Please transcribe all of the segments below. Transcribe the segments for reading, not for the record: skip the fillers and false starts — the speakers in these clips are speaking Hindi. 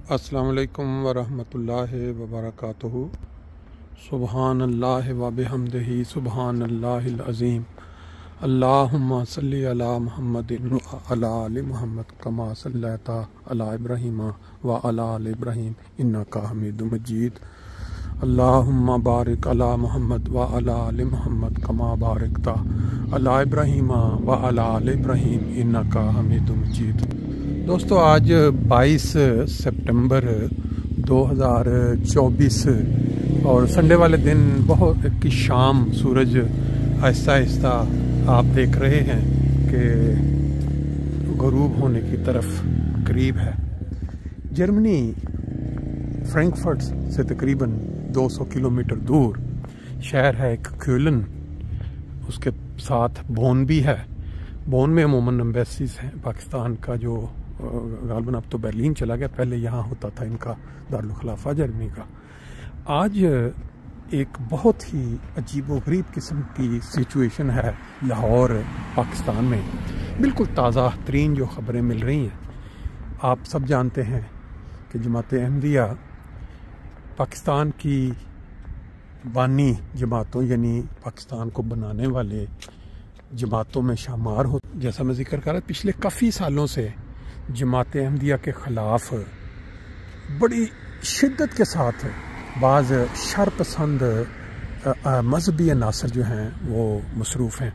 अस्सलाम वालेकुम वरहमतुल्लाहि वबरकातुहू। सुबहानल्लाह व बिहम्दिही सुबहानल्लाहिल अज़ीम। अल्लाहुम्मा सल्लि अला मुहम्मदिन व अला आलि मुहम्मद कमा सल्लैता अला इब्राहीम व अला आलि इब्राहीम इन्नका हमीदुम मजीद। अल्लाहुम्मा बारिक अला मुहम्मद व अला आलि मुहम्मद कमा बारकता अला इब्राहीम व अला आलि इब्राहीम इन्नका हमीदुम मजीद। दोस्तों, आज 22 सितंबर 2024 और संडे वाले दिन बहुत की शाम सूरज आहिस्ता आहिस्ता आप देख रहे हैं कि ग़ुरूब होने की तरफ करीब है। जर्मनी फ्रैंकफर्ट से तकरीबन 200 किलोमीटर दूर शहर है एक क्योलन, उसके साथ बोन भी है। बोन में अमूमन एम्बेसीज हैं पाकिस्तान का, जो गालबन अब तो बर्लिन चला गया, पहले यहाँ होता था इनका दारुल खिलाफा जर्मनी का। आज एक बहुत ही अजीबोगरीब किस्म की सिचुएशन है लाहौर पाकिस्तान में। बिल्कुल ताज़ा तरीन जो ख़बरें मिल रही हैं, आप सब जानते हैं कि जमात अहमदिया पाकिस्तान की बानी जमातों यानी पाकिस्तान को बनाने वाले जमातों में शामार हो। जैसा मैं जिक्र कर रहा, पिछले काफ़ी सालों से जमात अहमदिया के ख़िलाफ़ बड़ी शिद्दत के साथ बाज़ शरपसंद मजहबी अनासर जो हैं वो मसरूफ़ हैं,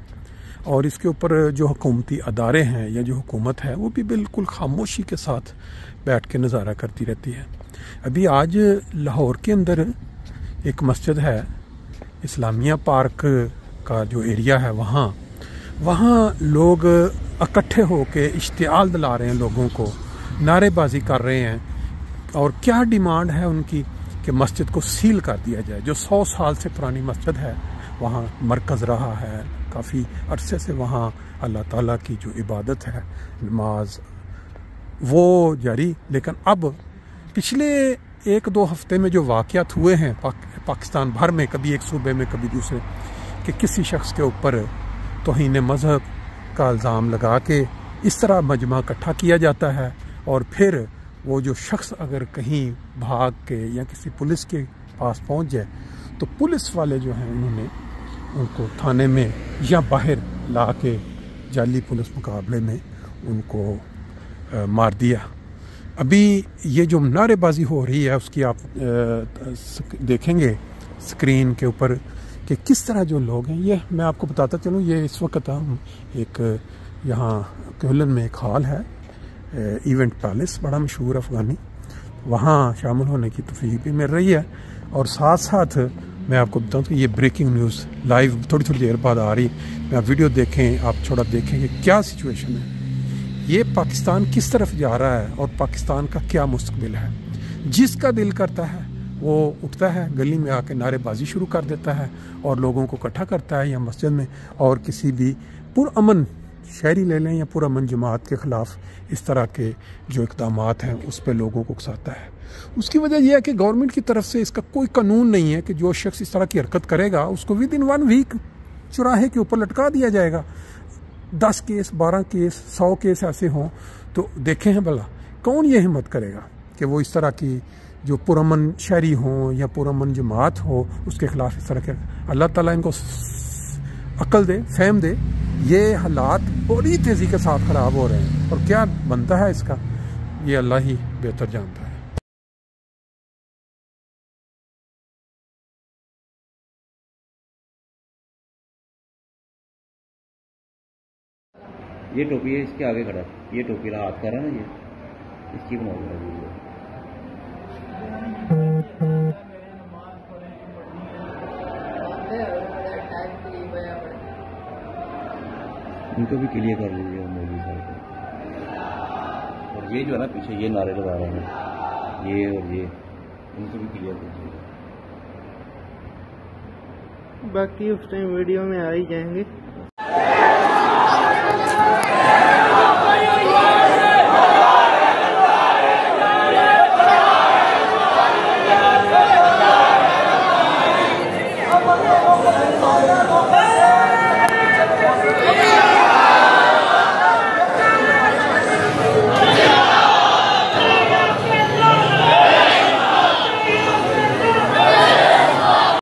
और इसके ऊपर जो हुकूमती अदारे हैं या जो हुकूमत है वो भी बिल्कुल खामोशी के साथ बैठ के नज़ारा करती रहती है। अभी आज लाहौर के अंदर एक मस्जिद है, इस्लामिया पार्क का जो एरिया है, वहाँ लोग इकट्ठे होकर इश्तियाल दिला रहे हैं लोगों को, नारेबाजी कर रहे हैं। और क्या डिमांड है उनकी कि मस्जिद को सील कर दिया जाए। जो 100 साल से पुरानी मस्जिद है, वहाँ मरकज़ रहा है, काफ़ी अरसे से वहाँ अल्लाह ताला की जो इबादत है, नमाज, वो जारी। लेकिन अब पिछले 1-2 हफ्ते में जो वाक़यात हुए हैं पाकिस्तान भर में, कभी एक सूबे में कभी दूसरे, कि किसी शख्स के ऊपर तौहीन मज़हब का इल्ज़ाम लगा के इस तरह मजमा इकट्ठा किया जाता है, और फिर वो जो शख्स अगर कहीं भाग के या किसी पुलिस के पास पहुंच जाए तो पुलिस वाले जो हैं उन्होंने उनको थाने में या बाहर ला के जाली पुलिस मुकाबले में उनको मार दिया। अभी ये जो नारेबाजी हो रही है उसकी आप देखेंगे स्क्रीन के ऊपर कि किस तरह जो लोग हैं। ये मैं आपको बताता चलूँ, ये इस वक्त हम एक यहाँ क्योलन में एक हॉल है, इवेंट पैलेस, बड़ा मशहूर अफ़गानी, वहाँ शामिल होने की तौफ़ीक भी मिल रही है। और साथ साथ मैं आपको बताऊँ कि ये ब्रेकिंग न्यूज़ लाइव थोड़ी देर बाद आ रही, मैं आप वीडियो देखें, आप थोड़ा देखें कि क्या सिचुएशन है, ये पाकिस्तान किस तरफ जा रहा है और पाकिस्तान का क्या मुस्तकबिल है। जिसका दिल करता है वो उठता है, गली में आके नारेबाजी शुरू कर देता है और लोगों को इकट्ठा करता है या मस्जिद में, और किसी भी पुरअमन शहरी ले लें या पुरअमन जमात के ख़िलाफ़ इस तरह के जो इक़दामात हैं उस पर लोगों को उकसाता है। उसकी वजह यह है कि गवर्नमेंट की तरफ से इसका कोई कानून नहीं है कि जो शख्स इस तरह की हरकत करेगा उसको विदिन 1 वीक चौराहे के ऊपर लटका दिया जाएगा। 10 केस, 12 केस, 100 केस ऐसे हों तो देखें हैं भला कौन ये हिम्मत करेगा कि वो इस तरह की जो पुरअमन शहरी हों या पुरअमन जमात हो उसके ख़िलाफ़ इस तरह के। अल्लाह ताला इनको अक्ल दे, फ़हम दे। ये हालात बड़ी तेज़ी के साथ ख़राब हो रहे हैं और क्या बनता है इसका, ये अल्लाह ही बेहतर जानता है। ये टोपी है, इसके आगे खड़ा, ये टोपी रहा हाथ कर रहा है ना, ये इसकी बनाओ वीडियो। इनको भी क्लियर कर लीजिए मोदी साहब को। और ये जो है ना पीछे ये नारे लगा रहे हैं, ये और ये, इनको भी क्लियर कीजिए। बाकी उस टाइम वीडियो में आ ही जाएंगे।